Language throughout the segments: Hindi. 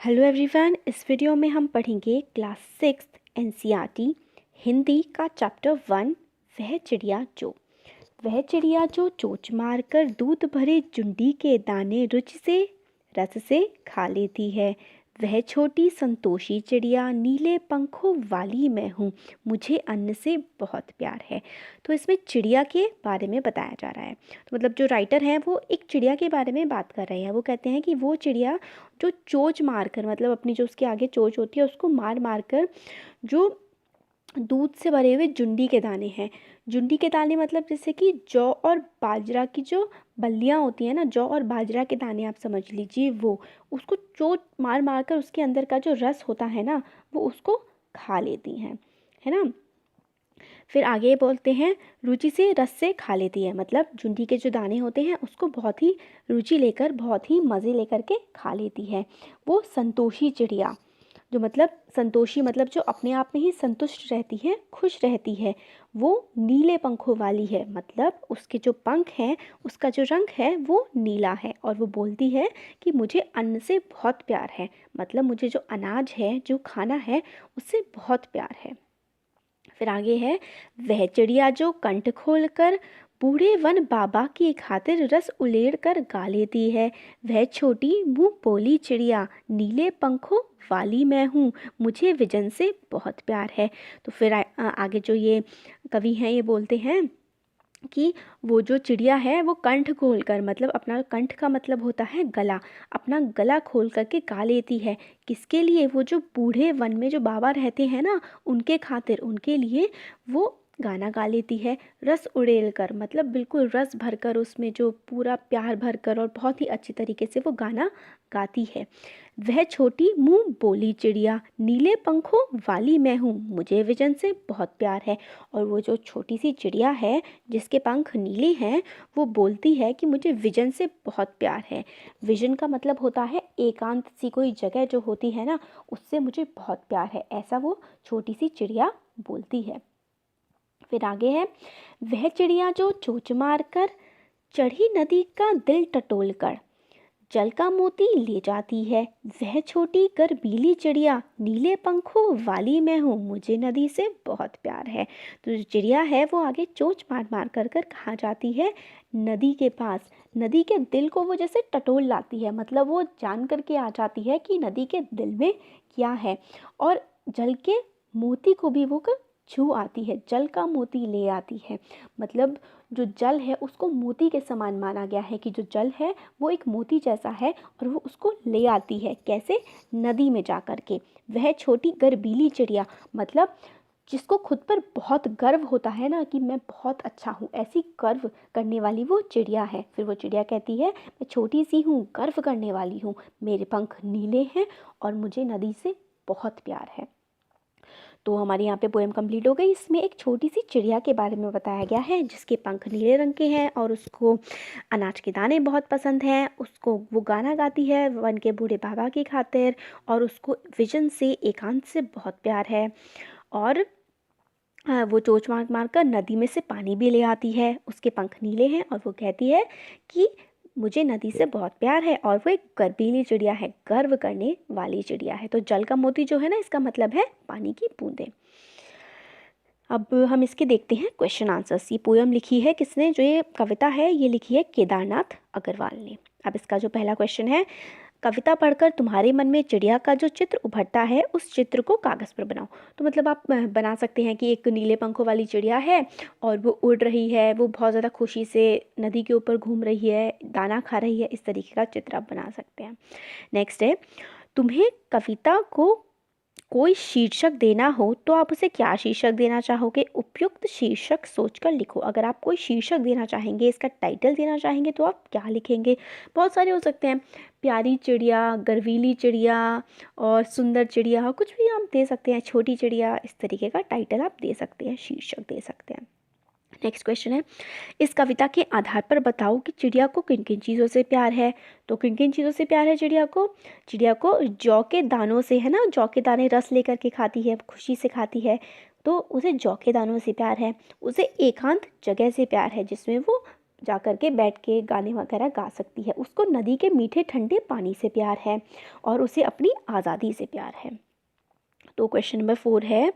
हेलो एवरीवन, इस वीडियो में हम पढ़ेंगे क्लास 6 एनसीईआरटी हिंदी का चैप्टर 1 वह चिड़िया जो चोंच मारकर दूध भरे जुंडी के दाने रुचि से रस से खा लेती है। वह छोटी संतोषी चिड़िया नीले पंखों वाली मैं हूँ, मुझे अन्न से बहुत प्यार है। तो इसमें चिड़िया के बारे में बताया जा रहा है। तो मतलब जो राइटर है वो एक चिड़िया के बारे में बात कर रहे हैं। वो कहते हैं कि वो चिड़िया जो चोंच मारकर, मतलब अपनी जो उसके आगे चोंच होती है उसको मार मार कर जो दूध से भरे हुए जुंडी के दाने हैं। जुंडी के दाने मतलब जैसे कि जौ और बाजरा की जो बल्लियाँ होती हैं ना, जौ और बाजरा के दाने आप समझ लीजिए, वो उसको चोट मार मार कर उसके अंदर का जो रस होता है ना वो उसको खा लेती हैं, है ना। फिर आगे बोलते हैं रुचि से रस से खा लेती है, मतलब जुंडी के जो दाने होते हैं उसको बहुत ही रुचि लेकर, बहुत ही मज़े लेकर के खा लेती है। वो संतोषी चिड़िया, जो मतलब संतोषी मतलब जो अपने आप में ही संतुष्ट रहती है, खुश रहती है, वो नीले पंखों वाली है। मतलब उसके जो पंख हैं उसका जो रंग है वो नीला है। और वो बोलती है कि मुझे अन्न से बहुत प्यार है, मतलब मुझे जो अनाज है, जो खाना है, उससे बहुत प्यार है। फिर आगे है वह चिड़िया जो कंठ खोलकर बूढ़े वन बाबा की खातिर रस उलेड़ कर गा लेती है। वह छोटी मुँह बोली चिड़िया नीले पंखों वाली मैं हूँ, मुझे विजन से बहुत प्यार है। तो फिर आगे जो ये कवि हैं ये बोलते हैं कि वो जो चिड़िया है वो कंठ खोलकर, मतलब अपना कंठ का मतलब होता है गला, अपना गला खोल करके गा लेती है। किसके लिए? वो जो बूढ़े वन में जो बाबा रहते हैं ना, उनके खातिर, उनके लिए वो गाना गा लेती है। रस उड़ेल कर मतलब बिल्कुल रस भरकर, उसमें जो पूरा प्यार भरकर और बहुत ही अच्छी तरीके से वो गाना गाती है। वह छोटी मुँह बोली चिड़िया नीले पंखों वाली मैं हूँ, मुझे विजन से बहुत प्यार है। और वो जो छोटी सी चिड़िया है जिसके पंख नीले हैं, वो बोलती है कि मुझे विजन से बहुत प्यार है। विजन का मतलब होता है एकांत सी कोई जगह जो होती है ना, उससे मुझे बहुत प्यार है, ऐसा वो छोटी सी चिड़िया बोलती है। फिर आगे है वह चिड़िया जो चोंच मार कर चढ़ी नदी का दिल टटोल कर जल का मोती ले जाती है। वह छोटी गर्वीली चिड़िया नीले पंखों वाली मैं हूँ, मुझे नदी से बहुत प्यार है। तो जो चिड़िया है वो आगे चोंच मार मार कर कर कहाँ जाती है? नदी के पास। नदी के दिल को वो जैसे टटोल लाती है, मतलब वो जान करके आ जाती है कि नदी के दिल में क्या है। और जल के मोती को भी वो छू आती है, जल का मोती ले आती है। मतलब जो जल है उसको मोती के समान माना गया है कि जो जल है वो एक मोती जैसा है, और वो उसको ले आती है। कैसे? नदी में जा कर के। वह छोटी गर्वीली चिड़िया, मतलब जिसको खुद पर बहुत गर्व होता है ना कि मैं बहुत अच्छा हूँ, ऐसी गर्व करने वाली वो चिड़िया है। फिर वो चिड़िया कहती है मैं छोटी सी हूँ, गर्व करने वाली हूँ, मेरे पंख नीले हैं और मुझे नदी से बहुत प्यार है। तो हमारे यहाँ पे पोएम कंप्लीट हो गई। इसमें एक छोटी सी चिड़िया के बारे में बताया गया है जिसके पंख नीले रंग के हैं और उसको अनाज के दाने बहुत पसंद हैं। उसको वो गाना गाती है वन के बूढ़े बाबा की खातिर, और उसको विजन से, एकांत से बहुत प्यार है। और वो चोंच मार मार कर नदी में से पानी भी ले आती है। उसके पंख नीले हैं और वो कहती है कि मुझे नदी से बहुत प्यार है। और वो एक गर्वीली चिड़िया है, गर्व करने वाली चिड़िया है। तो जल का मोती जो है ना, इसका मतलब है पानी की बूंदें। अब हम इसके देखते हैं क्वेश्चन आंसर्स। ये पोयम लिखी है किसने? जो ये कविता है ये लिखी है केदारनाथ अग्रवाल ने। अब इसका जो पहला क्वेश्चन है, कविता पढ़कर तुम्हारे मन में चिड़िया का जो चित्र उभरता है उस चित्र को कागज़ पर बनाओ। तो मतलब आप बना सकते हैं कि एक नीले पंखों वाली चिड़िया है और वो उड़ रही है, वो बहुत ज़्यादा खुशी से नदी के ऊपर घूम रही है, दाना खा रही है, इस तरीके का चित्र आप बना सकते हैं। नेक्स्ट है, तुम्हें कविता को कोई शीर्षक देना हो तो आप उसे क्या शीर्षक देना चाहोगे? उपयुक्त शीर्षक सोचकर लिखो। अगर आप कोई शीर्षक देना चाहेंगे, इसका टाइटल देना चाहेंगे, तो आप क्या लिखेंगे? बहुत सारे हो सकते हैं, प्यारी चिड़िया, गर्वीली चिड़िया और सुंदर चिड़िया, कुछ भी आप दे सकते हैं, छोटी चिड़िया, इस तरीके का टाइटल आप दे सकते हैं, शीर्षक दे सकते हैं। नेक्स्ट क्वेश्चन है, इस कविता के आधार पर बताओ कि चिड़िया को किन किन चीज़ों से प्यार है। तो किन किन चीज़ों से प्यार है चिड़िया को? चिड़िया को जौ के दानों से, है ना, जौ के दाने रस लेकर के खाती है, खुशी से खाती है, तो उसे जौ के दानों से प्यार है। उसे एकांत जगह से प्यार है जिसमें वो जा कर के बैठ के गाने वगैरह गा सकती है। उसको नदी के मीठे ठंडे पानी से प्यार है और उसे अपनी आज़ादी से प्यार है। तो क्वेश्चन नंबर 4 है,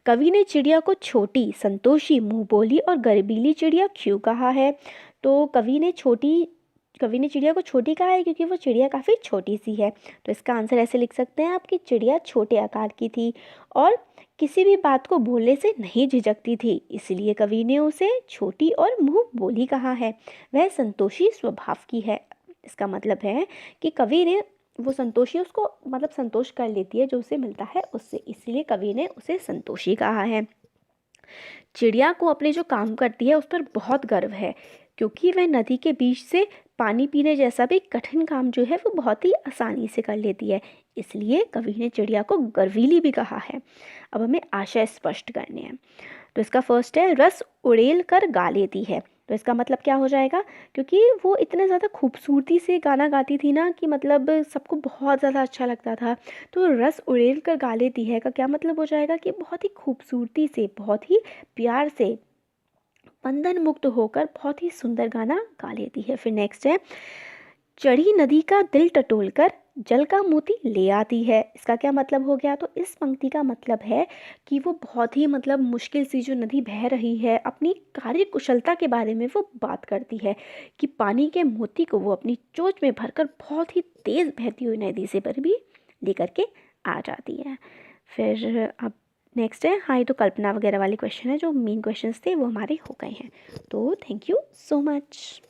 कवि ने चिड़िया को छोटी, संतोषी, मुंह बोली और गर्वीली चिड़िया क्यों कहा है? तो कवि ने चिड़िया को छोटी कहा है क्योंकि वो चिड़िया काफ़ी छोटी सी है। तो इसका आंसर ऐसे लिख सकते हैं आप कि चिड़िया छोटे आकार की थी और किसी भी बात को बोलने से नहीं झिझकती थी, इसलिए कवि ने उसे छोटी और मुंह बोली कहा है। वह संतोषी स्वभाव की है। इसका मतलब है कि कवि ने, वो संतोषी, उसको मतलब संतोष कर लेती है जो उसे मिलता है उससे, इसलिए कवि ने उसे संतोषी कहा है। चिड़िया को अपने जो काम करती है उस पर बहुत गर्व है क्योंकि वह नदी के बीच से पानी पीने जैसा भी कठिन काम जो है वो बहुत ही आसानी से कर लेती है, इसलिए कवि ने चिड़िया को गर्वीली भी कहा है। अब हमें आशय स्पष्ट करने हैं। तो इसका फर्स्ट है, रस उड़ेल कर गा लेती है। तो इसका मतलब क्या हो जाएगा, क्योंकि वो इतने ज़्यादा खूबसूरती से गाना गाती थी ना कि मतलब सबको बहुत ज़्यादा अच्छा लगता था। तो रस उड़ेल कर गा लेती है का क्या मतलब हो जाएगा कि बहुत ही खूबसूरती से, बहुत ही प्यार से, बंधन मुक्त होकर बहुत ही सुंदर गाना गा लेती है। फिर नेक्स्ट है, चढ़ी नदी का दिल टटोलकर जल का मोती ले आती है। इसका क्या मतलब हो गया? तो इस पंक्ति का मतलब है कि वो बहुत ही मतलब मुश्किल सी जो नदी बह रही है, अपनी कार्य कुशलता के बारे में वो बात करती है कि पानी के मोती को वो अपनी चोंच में भरकर बहुत ही तेज़ बहती हुई नदी से पर भी लेकर के आ जाती है। फिर अब नेक्स्ट है, हाँ ये तो कल्पना वगैरह वाले क्वेश्चन है, जो मेन क्वेश्चंस थे वो हमारे हो गए हैं। तो थैंक यू सो मच।